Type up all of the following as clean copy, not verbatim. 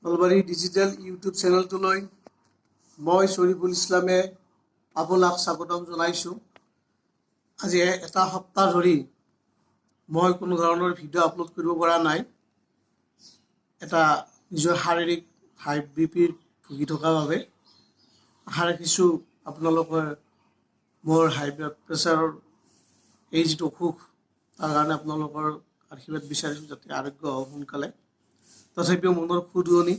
Nalbari digital YouTube চেনেলটোলৈ মই শৰীফুল ইছলামে আপোনাক স্বাগতম জনাইছোঁ। আজি এটা সপ্তাহ ধৰি মই কোনো ধৰণৰ ভিডিঅ' আপলোড কৰিব পৰা নাই। এটা নিজৰ শাৰীৰিক হাই বিপিৰ ভুগি থকাৰ বাবে আশা ৰাখিছোঁ আপোনালোকে মোৰ হাই ব্লাড প্ৰেছাৰৰ এই যিটো অসুখ তাৰ কাৰণে আপোনালোকৰ আশীৰ্বাদ বিচাৰিছোঁ যাতে আৰোগ্য হওক সোনকালে। তথাপিও মনৰ খুদুৱনি।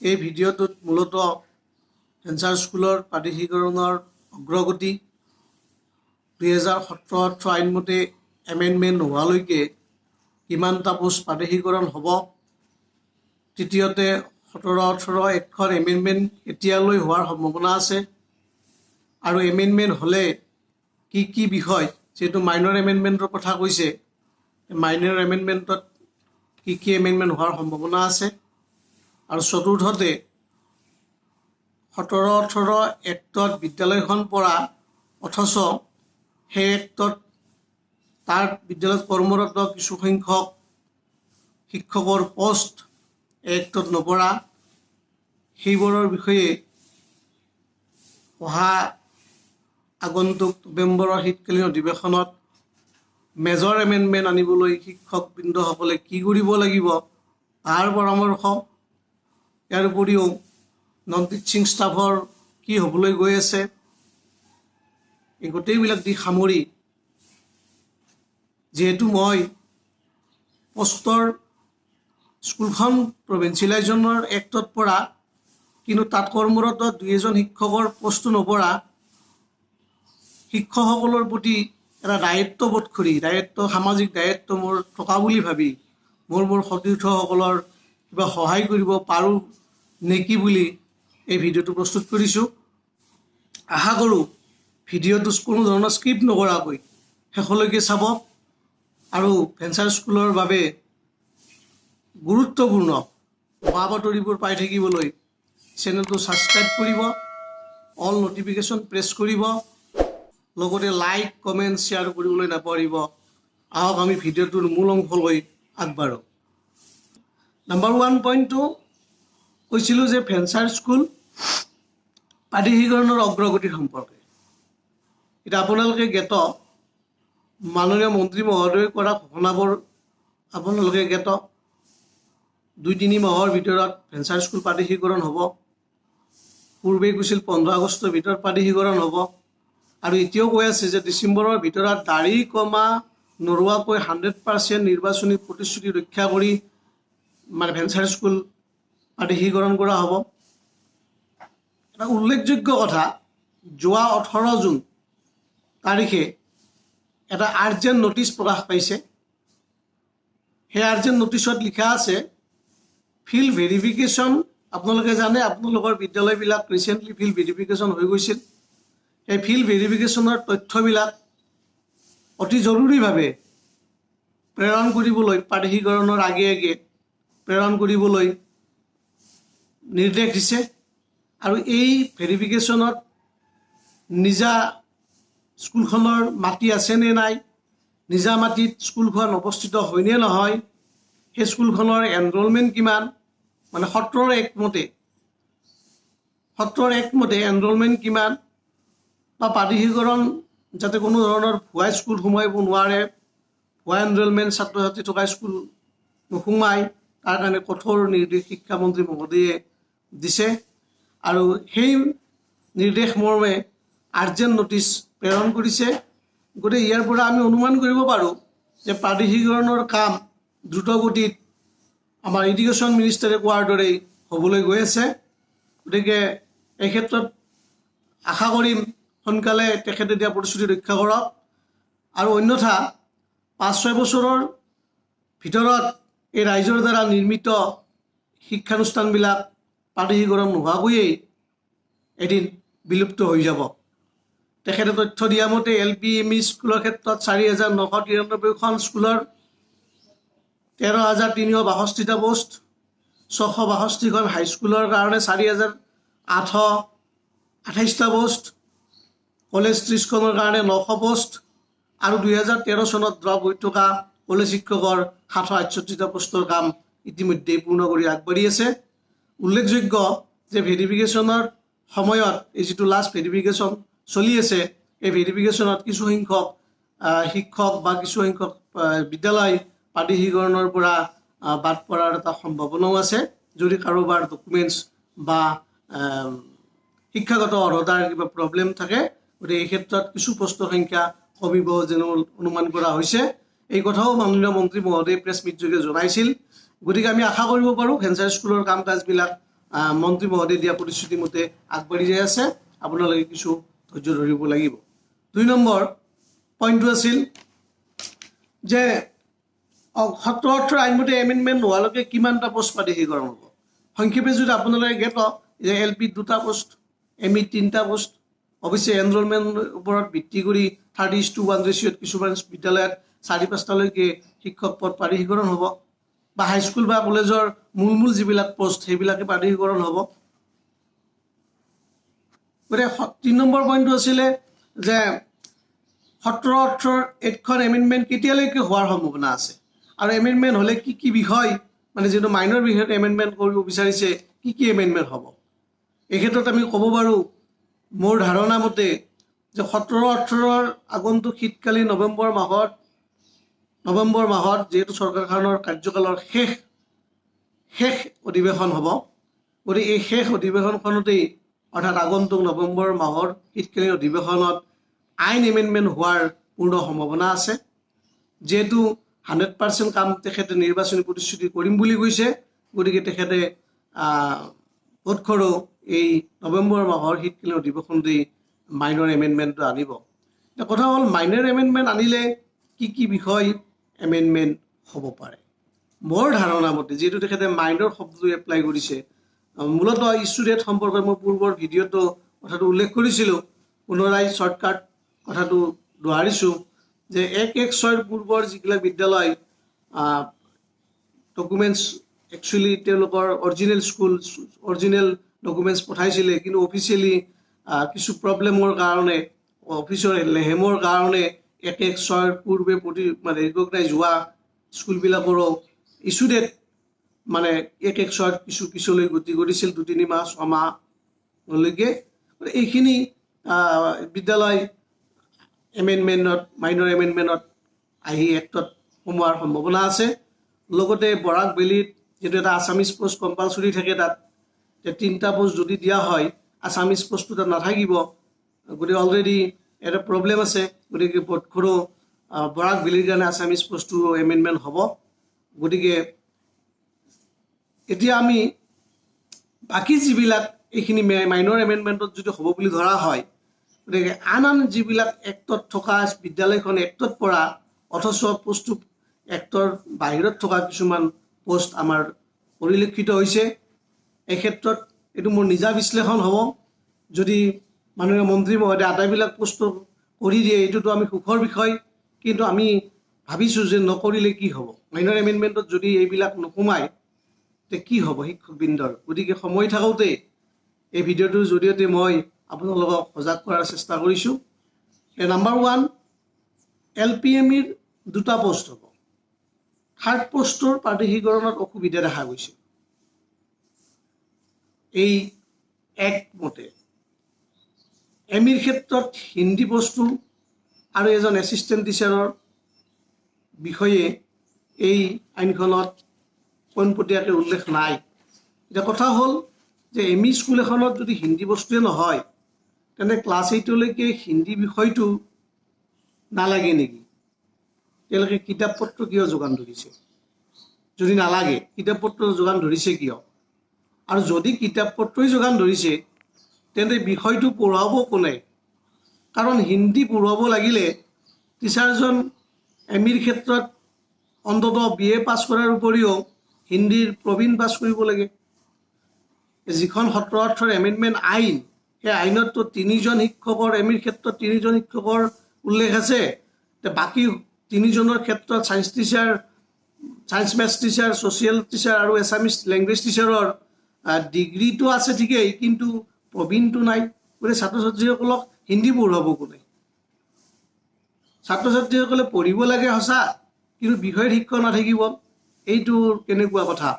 এই ভিডিঅ'টোত মূলতঃ ভেঞ্চাৰ স্কুলৰ প্ৰাদেশিকৰণৰ অগ্ৰগতি, 2017-18 আইনমতে এমেণ্ডমেণ্ট নোহোৱালৈকে কিমানটা পোষ্ট প্ৰাদেশিকৰণ হ'ব, তৃতীয়তে 17-18 এখন এমেণ্ডমেণ্ট কেতিয়ালৈ হোৱাৰ সম্ভাৱনা আছে, আৰু এমেণ্ডমেণ্ট হ'লে কি বিষয়, যিহেতু মাইনৰ এমেণ্ডমেণ্টৰ কথা কৈছে, মাইনৰ এমেণ্ডমেণ্টত কি এমেণ্ডমেণ্ট হোৱাৰ সম্ভাৱনা আছে, আৰু চতুৰ্থতে 17-18 এক্টত বিদ্যালয়খন পঢ়া অথচ সেই এক্টত তাৰ বিদ্যালয়ত কৰ্মৰত কিছু সংখ্যক শিক্ষকৰ পোষ্ট এক্টত নপৰা, সেইবোৰৰ বিষয়ে অহা আগন্তুক নৱেম্বৰৰ শীতকালীন অধিৱেশনত মেজৰ এমেণ্ডমেণ্ট আনিবলৈ শিক্ষকবৃন্দসকলে কি কৰিব লাগিব তাৰ পৰামৰ্শ, ইয়াৰ উপৰিও নন টিচিং ষ্টাফৰ কি হ'বলৈ গৈ আছে, এই গোটেইবিলাক দিশ সামৰি, যিহেতু মই পোষ্টৰ স্কুলখন প্ৰভিঞ্চিয়েলাইজেশ্যনৰ এক্টত পৰা কিন্তু তাত কৰ্মৰত 2-এজন শিক্ষকৰ পোষ্টটো নপৰা, শিক্ষকসকলৰ প্ৰতি এটা দায়িত্ববোধ কৰি, সামাজিক দায়িত্ব মোৰ থকা বুলি ভাবি মোৰ সতীৰ্থসকলৰ কিবা সহায় কৰিব পাৰোঁ নেকি বুলি এই ভিডিঅ'টো প্ৰস্তুত কৰিছোঁ। আশা কৰোঁ ভিডিঅ'টো কোনো ধৰণৰ স্ক্ৰিপ্ট নকৰাকৈ শেষলৈকে চাব আৰু ভেঞ্চাৰ স্কুলৰ বাবে গুৰুত্বপূৰ্ণ বা বাতৰিবোৰ পাই থাকিবলৈ চেনেলটো ছাবস্ক্ৰাইব কৰিব, অল নটিফিকেশ্যন প্ৰেছ কৰিব, লগতে লাইক কমেণ্ট শ্বেয়াৰ কৰিবলৈ নাপাহৰিব। আহক আমি ভিডিঅ'টোৰ মূল অংশলৈ আগবাঢ়োঁ। নাম্বাৰ 1 পইণ্টটো কৈছিলোঁ যে ভেঞ্চাৰ স্কুল প্ৰাদেশিকৰণৰ অগ্ৰগতিৰ সম্পৰ্কে। এতিয়া আপোনালোকে জ্ঞাত, মাননীয় মন্ত্ৰী মহোদয়ে কৰা ঘোষণাবোৰ আপোনালোকে জ্ঞাত, 2-3 মাহৰ ভিতৰত ভেঞ্চাৰ স্কুল প্ৰাদেশিকৰণ হ'ব। পূৰ্বে কৈছিল 15 আগষ্টৰ ভিতৰত প্ৰাদেশিকৰণ হ'ব, আৰু এতিয়াও কৈ আছে যে ডিচেম্বৰৰ ভিতৰত দাঢ়ি কমা নোৰোৱাকৈ 100% নিৰ্বাচনী প্ৰতিশ্ৰুতি ৰক্ষা কৰি ভেঞ্চাৰ স্কুল প্ৰাদেশিকৰণ কৰা হ'ব। এটা উল্লেখযোগ্য কথা, যোৱা 18 জুন তাৰিখে এটা আৰ্জেণ্ট নটিচ প্ৰকাশ পাইছে। সেই আৰ্জেণ্ট নটিচত লিখা আছে ফিল্ড ভেৰিফিকেশ্যন, আপোনালোকে জানে আপোনালোকৰ বিদ্যালয়বিলাক ৰিচেণ্টলি ফিল্ড ভেৰিফিকেশ্যন হৈ গৈছিল। সেই ফিল্ড ভেৰিফিকেশ্যনৰ তথ্যবিলাক অতি জৰুৰীভাৱে প্ৰেৰণ কৰিবলৈ, প্ৰাদেশিকৰণৰ আগে প্ৰেৰণ কৰিবলৈ নিৰ্দেশ দিছে। আৰু এই ভেৰিফিকেশ্যনত নিজা স্কুলখনৰ মাটি আছে নে নাই, নিজা মাটিত স্কুলখন অৱস্থিত হয়নে নহয়, সেই স্কুলখনৰ এনৰলমেণ্ট কিমান, সত্ৰৰ একমতে এনৰলমেণ্ট কিমান, বা প্ৰাদেশিকৰণ যাতে কোনো ধৰণৰ ভুৱা স্কুল সোমাব নোৱাৰে, ভুৱা এনৰলমেণ্ট ছাত্ৰ ছাত্ৰী থকা স্কুল নোসোমায়, তাৰ কাৰণে কঠোৰ নিৰ্দেশ শিক্ষামন্ত্ৰী মহোদয়ে দিছে। আৰু সেই নিৰ্দেশ মৰ্মে আৰ্জেণ্ট নটিচ প্ৰেৰণ কৰিছে। গতিকে ইয়াৰ পৰা আমি অনুমান কৰিব পাৰোঁ যে প্ৰাদেশিকৰণৰ কাম দ্ৰুতগতিত আমাৰ এডুকেশ্যন মিনিষ্টাৰে কোৱাৰ দৰেই হ'বলৈ গৈ আছে। গতিকে এই ক্ষেত্ৰত আশা কৰিম সোনকালে তেখেতে দিয়া প্ৰতিশ্ৰুতি ৰক্ষা কৰক, আৰু অন্যথা 5-6 বছৰৰ ভিতৰত এই ৰাইজৰ দ্বাৰা নিৰ্মিত শিক্ষানুষ্ঠানবিলাক প্ৰাদেশিকৰণ নোহোৱাকৈয়ে এদিন বিলুপ্ত হৈ যাব। তেখেতে তথ্য দিয়া মতে LP-ME স্কুলৰ ক্ষেত্ৰত 4,993খন স্কুলৰ 13,362টা পোষ্ট, 662খন হাইস্কুলৰ কাৰণে 4,828টা পোষ্ট, কলেজ 30খনৰ কাৰণে 900 পোষ্ট, আৰু 2013 চনত ড্ৰপ হৈ থকা কলেজ শিক্ষকৰ 768টা পোষ্টৰ কাম ইতিমধ্যেই পূৰ্ণ কৰি আগবাঢ়ি আছে। উল্লেখযোগ্য যে ভেৰিফিকেশ্যনৰ সময়ত এই যিটো লাষ্ট ভেৰিফিকেশ্যন চলি আছে এই ভেৰিফিকেশ্যনত কিছু সংখ্যক শিক্ষক বা কিছু সংখ্যক বিদ্যালয় প্ৰাদেশিকৰণৰ পৰা বাদ পৰাৰ এটা সম্ভাৱনাও আছে যদি কাৰোবাৰ ডকুমেণ্টছ বা শিক্ষাগত অৰ্হতাৰ কিবা প্ৰব্লেম থাকে গতিকে এই ক্ষেত্ৰত কিছু পোষ্টৰ সংখ্যা কমিব যেন অনুমান কৰা হৈছে এই কথাও মাননীয় মন্ত্ৰী মহোদয়ে প্ৰেছ মিটযোগে জনাইছিল গতিকে আমি আশা কৰিব পাৰোঁ ভেঞ্চাৰ স্কুলৰ কাম কাজবিলাক মন্ত্ৰী মহোদয়ে দিয়া প্ৰতিশ্ৰুতি মতে আগবাঢ়ি যাই আছে আপোনালোকে কিছু ধৈৰ্য ধৰিব লাগিব 2 নম্বৰ পইণ্টটো আছিল যে 17-18 আইনমতে এমেণ্ডমেণ্ট নোহোৱালৈকে কিমানটা পোষ্ট প্ৰাদেশিকৰণ হ'ব সংক্ষেপে যদি আপোনালোকে জ্ঞাত যে এল পিত 2টা পোষ্ট এম ইত 3টা পোষ্ট অৱশ্যে এনৰলমেণ্টৰ ওপৰত ভিত্তি কৰি 30:1 ৰেচিঅ'ত কিছুমান বিদ্যালয়ত 4-5টালৈকে শিক্ষক পদ প্ৰাদেশিকৰণ হ'ব বা হাইস্কুল বা কলেজৰ মূল যিবিলাক পোষ্ট সেইবিলাকে প্ৰাদেশিকৰণ হ'ব গতিকে 3 নম্বৰ পইণ্টটো আছিলে যে 17-18 এইখন এমেণ্ডমেণ্ট কেতিয়ালৈকে হোৱাৰ সম্ভাৱনা আছে আৰু এমেণ্ডমেণ্ট হ'লে কি বিষয় মানে যিটো মাইনৰ বিষয়ত এমেণ্ডমেণ্ট কৰিব বিচাৰিছে কি এমেণ্ডমেণ্ট হ'ব এই ক্ষেত্ৰত আমি ক'ব পাৰোঁ মোৰ ধাৰণা মতে যে 17-18 আগন্তুক শীতকালীন নৱেম্বৰ মাহত যেহেতু চৰকাৰখনৰ কাৰ্যকালৰ শেষ অধিৱেশন হ'ব গতিকে এই শেষ অধিৱেশনখনতেই অৰ্থাৎ আগন্তুক নৱেম্বৰ মাহৰ শীতকালীন অধিৱেশনত আইন এমেণ্ডমেণ্ট হোৱাৰ পূৰ্ণ সম্ভাৱনা আছে যেহেতু 100% কাম তেখেতে নিৰ্বাচনী প্ৰতিশ্ৰুতি কৰিম বুলি কৈছে গতিকে তেখেতে বোধকৰো এই নৱেম্বৰ মাহৰ শীতকালীন অধিৱেশনতেই মাইনৰ এমেণ্ডমেণ্টটো আনিব এতিয়া কথা হ'ল মাইনৰ এমেণ্ডমেণ্ট আনিলে কি বিষয় এমেণ্ডমেণ্ট হ'ব পাৰে মোৰ ধাৰণা মতে যিহেতু তেখেতে মাইনৰ শব্দটো এপ্লাই কৰিছে মূলতঃ ইছ্যু ডেট সম্পৰ্কে মই পূৰ্বৰ ভিডিঅ'টো কথাটো উল্লেখ কৰিছিলোঁ পুনৰাই শ্বৰ্টকাট কথাটো দোহাৰিছোঁ যে 1/1/6 পূৰ্বৰ যিবিলাক বিদ্যালয় ডকুমেণ্টছ একচুৱেলি তেওঁলোকৰ অৰিজিনেল ডকুমেণ্টছ পঠাইছিলে কিন্তু অফিচিয়েলি কিছু প্ৰব্লেমৰ কাৰণে অফিচৰ লেহেমৰ কাৰণে 1/1/6 পূৰ্বে মানে ৰিকগনাইজ হোৱা স্কুলবিলাকৰো ইছ্যু ডেট মানে 1/1/6 পিছলৈ গতি কৰিছিল 2-3 মাহ 6 মাহলৈকে এইখিনি বিদ্যালয় মাইনৰ এমেণ্ডমেণ্টত আহি এক্টত সোমোৱাৰ সম্ভাৱনা আছে লগতে বৰাক ভেলীত যিটো এটা আছামিজ পোষ্ট কম্পালচৰি থাকে তাত 3টা পোষ্ট যদি দিয়া হয় আছামিজ পোষ্টটো তাত নাথাকিব গতিকে অলৰেডি এটা প্ৰব্লেম আছে গতিকে বোধকৰো বৰাক ভেলীৰ কাৰণে আছামিজ পোষ্টটো এমেণ্ডমেণ্ট হ'ব গতিকে এতিয়া আমি বাকী যিবিলাক এইখিনি মাইনৰ এমেণ্ডমেণ্টত যদি হ'ব বুলি ধৰা হয় গতিকে আন যিবিলাক এক্টত থকা বিদ্যালয়খন এক্টত পৰা অথচ পোষ্টটো এক্টৰ বাহিৰত থকা কিছুমান পোষ্ট আমাৰ পৰিলক্ষিত হৈছে এই ক্ষেত্ৰত এইটো মোৰ নিজা বিশ্লেষণ হ'ব যদি মাননীয় মন্ত্ৰী মহোদয়ে আটাইবিলাক পোষ্ট কৰি দিয়ে এইটোতো আমি সুখৰ বিষয় কিন্তু আমি ভাবিছোঁ যে নকৰিলে কি হ'ব মাইনৰ এমেণ্ডমেণ্টত যদি এইবিলাক নোসোমায় তে কি হ'ব শিক্ষকবৃন্দৰ গতিকে সময় থাকোঁতে এই ভিডিঅ'টোৰ জৰিয়তে মই আপোনালোকক সজাগ কৰাৰ চেষ্টা কৰিছোঁ নাম্বাৰ 1 LPMEৰ 2টা পোষ্ট হ'ব 3rd পোষ্টৰ প্ৰাদেশিকৰণত অসুবিধা দেখা গৈছে এই একমতে এমিৰ ক্ষেত্ৰত হিন্দী পোষ্টটো আৰু এজন এছিষ্টেণ্ট টিচাৰৰ বিষয়ে এই আইনখনত পোনপটীয়াকৈ উল্লেখ নাই এতিয়া কথা হ'ল যে এম ই স্কুল এখনত যদি হিন্দী বস্তুৱে নহয় তেনে ক্লাছ 8লৈকে হিন্দী বিষয়টো নালাগে নেকি তেওঁলোকে কিতাপ পত্ৰ কিয় যোগান ধৰিছে যদি নালাগে কিতাপ পত্ৰ যোগান ধৰিছে কিয় আৰু যদি কিতাপ পত্ৰই যোগান ধৰিছে তেন্তে বিষয়টো পঢ়াব কোনে কাৰণ হিন্দী পঢ়াব লাগিলে টিচাৰজন এম ইৰ ক্ষেত্ৰত অন্ততঃ BA পাছ কৰাৰ উপৰিও হিন্দীৰ প্ৰবীণ পাছ কৰিব লাগে যিখন 17-18 এমেণ্ডমেণ্ট আইন সেই আইনততো 3জন শিক্ষকৰ এম ইৰ ক্ষেত্ৰত 3জন শিক্ষকৰ উল্লেখ আছে বাকী 3জনৰ ক্ষেত্ৰত science teacher science maths teacher social teacher আৰু এছামিজ লেংগুৱেজ টিচাৰৰ ডিগ্ৰীটো আছে ঠিকেই কিন্তু প্ৰবীণটো নাই গতিকে ছাত্ৰ ছাত্ৰীসকলক হিন্দী পঢ়াব কোনে ছাত্ৰ ছাত্ৰীসকলে পঢ়িব লাগে সঁচা কিন্তু বিষয়ৰ শিক্ষা নাথাকিব এইটো কেনেকুৱা কথা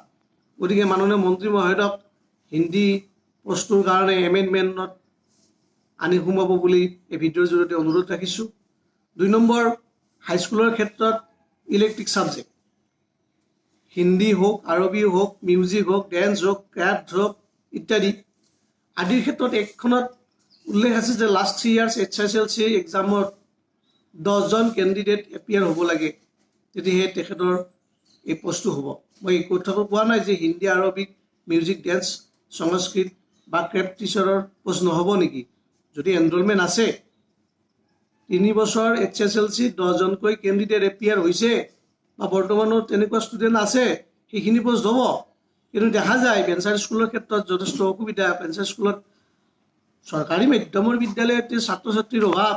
গতিকে মাননীয় মন্ত্ৰী মহোদয়ক হিন্দী পোষ্টৰ কাৰণে এমেণ্ডমেণ্টত আনি সোমাব বুলি এই ভিডিঅ'ৰ জৰিয়তে অনুৰোধ ৰাখিছোঁ। 2 নম্বৰ, হাইস্কুলৰ ক্ষেত্ৰত ইলেক্ট্ৰিক ছাবজেক্ট হিন্দী হোক, আৰবী হোক, মিউজিক হোক, ডেন্স হোক, ক্ৰাফ্ট হোক ইত্যাদি আদিৰ ক্ষেত্ৰত একখনত উল্লেখ আছে যে লাষ্ট 3 ইয়াৰ্ছ HSLC এক্সামত 10জন কেণ্ডিডেট এপিয়াৰ হ'ব লাগে, তেতিয়াহে তেখেতৰ এই পোষ্টটো হ'ব। মই এই কথাটো কোৱা নাই যে হিন্দী, আৰবিক, মিউজিক, ডেন্স, সংস্কৃত বা ক্ৰেফ্ট টিচাৰৰ পোষ্ট নহ'ব নেকি। যদি এনৰলমেণ্ট আছে, 3 বছৰ HSLC 10জনকৈ কেণ্ডিডেট এপিয়াৰ হৈছে বা বৰ্তমানৰ তেনেকুৱা ষ্টুডেণ্ট আছে, সেইখিনি পোষ্ট হ'ব। কিন্তু দেখা যায় ভেঞ্চাৰ স্কুলৰ ক্ষেত্ৰত যথেষ্ট অসুবিধা। ভেঞ্চাৰ স্কুলত চৰকাৰী মাধ্যমৰ বিদ্যালয়ত ছাত্ৰ ছাত্ৰীৰ অভাৱ,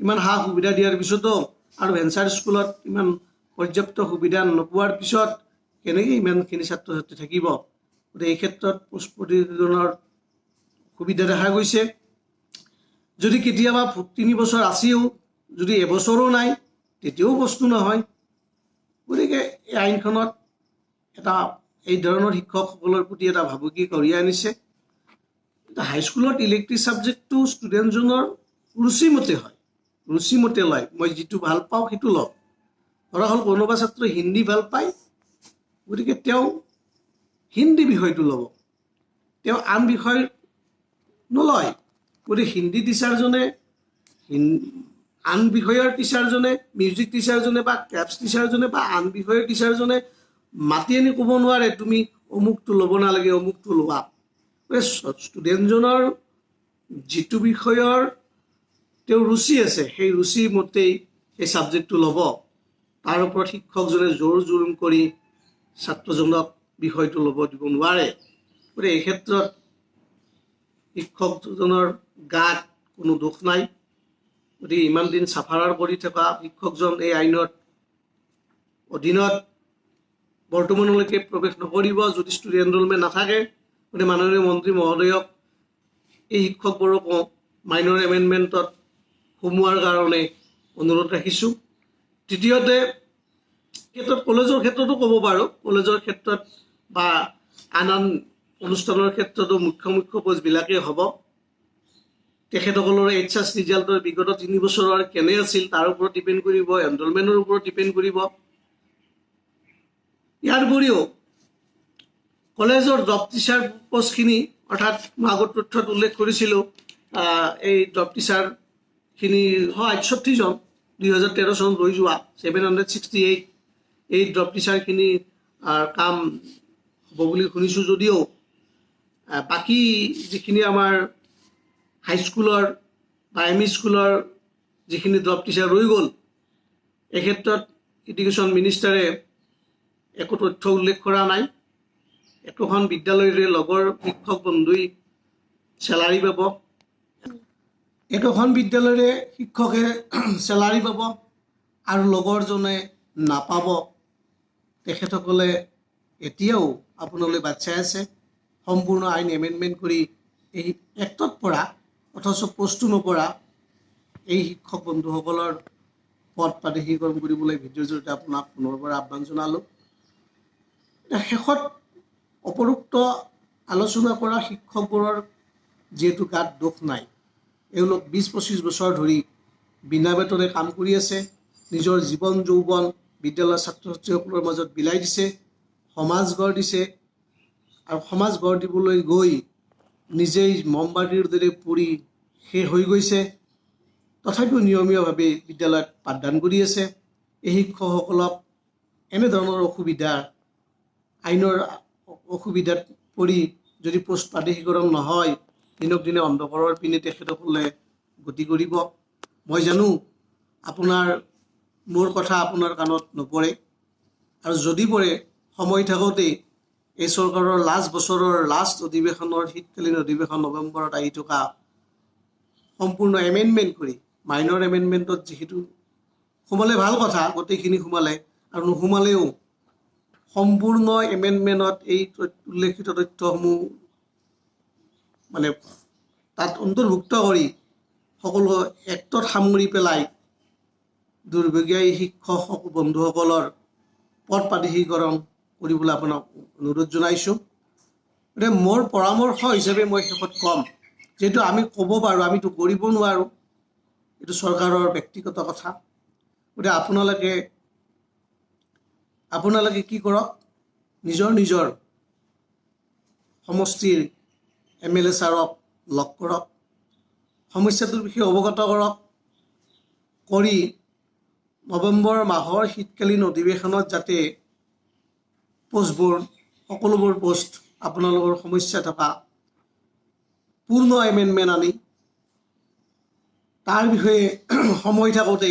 ইমান সা সুবিধা দিয়াৰ পিছতো আৰু ভেঞ্চাৰ স্কুলত ইমান পৰ্যাপ্ত সুবিধা নোপোৱাৰ পিছত কেনেকৈ ইমানখিনি ছাত্ৰ ছাত্ৰী থাকিব। গতিকে এই ক্ষেত্ৰত পোষ্ট প্ৰতিযোগিতাৰ সুবিধা দেখা গৈছে। যদি কেতিয়াবা 3 বছৰ আছেও, যদি এবছৰো নাই, তেতিয়াও বস্তু নহয়। গতিকে এই আইনখনত এটা এই ধৰণৰ শিক্ষকসকলৰ প্ৰতি এটা ভাবুকি কঢ়িয়াই আনিছে। হাইস্কুলত ইলেক্ট্ৰিক ছাবজেক্টটো ষ্টুডেণ্টজনৰ ৰুচিমতে হয়, ৰুচিমতে লয়। মই যিটো ভাল পাওঁ সেইটো লওঁ। ধৰা হ'ল কোনোবা ছাত্ৰ হিন্দী ভাল পায়, গতিকে তেওঁ হিন্দী বিষয়টো ল'ব, তেওঁ আন বিষয় নলয়। গতিকে হিন্দী টিচাৰজনে, আন বিষয়ৰ টিচাৰজনে, মিউজিক টিচাৰজনে বা ক্ৰাফ্ট টিচাৰজনে বা আন বিষয়ৰ টিচাৰজনে মাতি আনি ক'ব নোৱাৰে তুমি অমুকটো ল'ব নালাগে, অমুকটো লোৱা। ষ্টুডেণ্টজনৰ যিটো বিষয়ৰ তেওঁৰ ৰুচি আছে, সেই ৰুচি মতেই সেই ছাবজেক্টটো ল'ব। তাৰ ওপৰত শিক্ষকজনে জোৰ জুলুম কৰি ছাত্ৰজনক বিষয়টো ল'ব দিব নোৱাৰে। গতিকে এই ক্ষেত্ৰত শিক্ষকজনৰ গাত কোনো দোষ নাই। গতিকে ইমান দিন চাফাৰাৰ কৰি থকা শিক্ষকজন এই আইনৰ অধীনত বৰ্তমানলৈকে প্ৰৱেশ নকৰিব যদি ষ্টুডেণ্ট এনৰলমেণ্ট নাথাকে। গতিকে মাননীয় মন্ত্ৰী মহোদয়ক এই শিক্ষকবোৰকো মাইনৰ এমেণ্ডমেণ্টত সোমোৱাৰ কাৰণে অনুৰোধ ৰাখিছোঁ। তৃতীয়তে, ক্ষেত্ৰত কলেজৰ ক্ষেত্ৰতো ক'ব পাৰোঁ, কলেজৰ ক্ষেত্ৰত বা আন আন অনুষ্ঠানৰ ক্ষেত্ৰতো মুখ্য পোষ্টবিলাকেই হ'ব। তেখেতসকলৰ HS ৰিজাল্টৰ বিগত 3 বছৰৰ কেনে আছিল তাৰ ওপৰত ডিপেণ্ড কৰিব, এনৰলমেণ্টৰ ওপৰত ডিপেণ্ড কৰিব। ইয়াৰ উপৰিও কলেজৰ ড্ৰপ টিচাৰ পোষ্টখিনি, অৰ্থাৎ মই আগত তথ্যত উল্লেখ কৰিছিলোঁ, এই ড্ৰপ টিচাৰখিনি 68জন 2013 চনত হৈ যোৱা 768 এই ড্ৰপ টিচাৰখিনি কাম হ'ব বুলি শুনিছোঁ। যদিও বাকী যিখিনি আমাৰ হাইস্কুলৰ বা ME স্কুলৰ যিখিনি ড্ৰপ টিচাৰ ৰৈ গ'ল, এই ক্ষেত্ৰত এডুকেশ্যন মিনিষ্টাৰে একো তথ্য উল্লেখ কৰা নাই। একোখন বিদ্যালয়ৰে লগৰ শিক্ষক বন্ধুই চেলাৰী পাব, একোখন বিদ্যালয়ৰে শিক্ষকে চেলাৰী পাব আৰু লগৰজনে নাপাব। তেখেতসকলে এতিয়াও আপোনালৈ বাট চাই আছে সম্পূৰ্ণ আইন এমেণ্ডমেণ্ট কৰি এই এক্টত পৰা অথচ পোষ্টটো নপৰা এই শিক্ষক বন্ধুসকলৰ পদ প্ৰাদেশীকৰণ কৰিবলৈ ভিডিঅ'ৰ জৰিয়তে আপোনাক পুনৰবাৰ আহ্বান জনালোঁ। শেষত উপৰোক্ত আলোচনা কৰা শিক্ষকবোৰৰ যিহেতু গাত দোষ নাই, এওঁলোক 20-25 বছৰ ধৰি বিনা বেতনে কাম কৰি আছে, নিজৰ জীৱন যৌৱন বিদ্যালয়ৰ ছাত্ৰ ছাত্ৰীসকলৰ মাজত বিলাই দিছে, সমাজ গঢ় দিছে আৰু সমাজ গঢ় দিবলৈ গৈ নিজেই মমবাতিৰ দৰে পুৰি শেষ হৈ গৈছে। তথাপিও নিয়মীয়াভাৱে বিদ্যালয়ত পাঠদান কৰি আছে। এই শিক্ষকসকলক এনেধৰণৰ অসুবিধা, আইনৰ অসুবিধাত পৰি যদি পোষ্ট প্ৰাদেশীকৰণ নহয়, দিনক দিনে অন্ধকাৰৰ পিনে তেখেতসকলে গতি কৰিব। মই জানো মোৰ কথা আপোনাৰ কাণত নপৰে, আৰু যদি পৰে সময় থাকোঁতেই এই চৰকাৰৰ বছৰৰ লাষ্ট অধিৱেশনৰ শীতকালীন অধিৱেশন নৱেম্বৰত আহি থকা সম্পূৰ্ণ এমেণ্ডমেণ্ট কৰি, মাইনৰ এমেণ্ডমেণ্টত যিহেতু সোমালে ভাল কথা, গোটেইখিনি সোমালে, আৰু নোসোমালেও সম্পূৰ্ণ এমেণ্ডমেণ্টত এই উল্লেখিত তথ্যসমূহ মানে তাত অন্তৰ্ভুক্ত কৰি সকলো এক্টত সামৰি পেলাই দুৰ্ভাগ্যই শিক্ষক বন্ধুসকলৰ পদ প্ৰাদেশীকৰণ কৰিবলৈ আপোনাক অনুৰোধ জনাইছোঁ। গতিকে মোৰ পৰামৰ্শ হিচাপে মই শেষত ক'ম, যিহেতু আমি ক'ব পাৰোঁ, আমিতো কৰিব নোৱাৰোঁ, এইটো চৰকাৰৰ ব্যক্তিগত কথা। গতিকে আপোনালোকে কি কৰক, নিজৰ সমষ্টিৰ MLA ছাৰক লগ কৰক, সমস্যাটোৰ বিষয়ে অৱগত কৰক, কৰি নৱেম্বৰ মাহৰ শীতকালীন অধিৱেশনত যাতে সকলোবোৰ পোষ্ট আপোনালোকৰ সমস্যা থকা পূৰ্ণ এমেণ্ডমেণ্ট আনি তাৰ বিষয়ে সময় থাকোঁতে,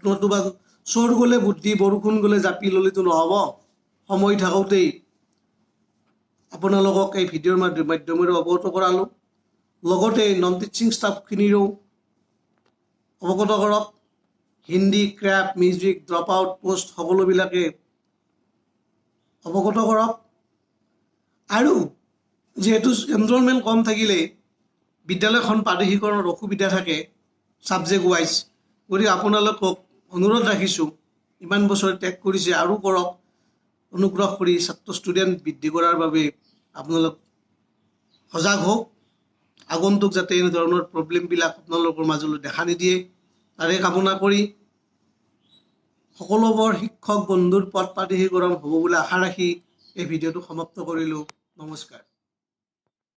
নতুবা চোৰ গ'লে বুদ্ধি বৰষুণ গ'লে জাপি ল'লেতো নহ'ব, সময় থাকোঁতেই আপোনালোকক এই ভিডিঅ'ৰ মাধ্যমেৰে অৱগত কৰালোঁ। লগতে নন টিচিং ষ্টাফখিনিৰো অৱগত কৰক, Hindi, crepe, music, drop out post সকলোবিলাকে অৱগত কৰক। আৰু যিহেতু এনৰলমেণ্ট কম থাকিলে বিদ্যালয়খন প্ৰাদেশিকৰণত অসুবিধা থাকে ছাবজেক্ট ৱাইজ, গতিকে আপোনালোকক অনুৰোধ ৰাখিছোঁ, ইমান বছৰ ত্যাগ কৰিছে আৰু কৰক, অনুগ্ৰহ কৰি ষ্টুডেণ্ট বৃদ্ধি কৰাৰ বাবে আপোনালোক সজাগ হওক, আগন্তুক যাতে এনেধৰণৰ প্ৰব্লেমবিলাক আপোনালোকৰ মাজলৈ দেখা নিদিয়ে তাৰে কামনা কৰি সকলোবোৰ শিক্ষক বন্ধুৰ পদ প্ৰাদেশিকৰণ হ'ব বুলি আশা ৰাখি এই ভিডিঅ'টো সমাপ্ত কৰিলোঁ। নমস্কাৰ।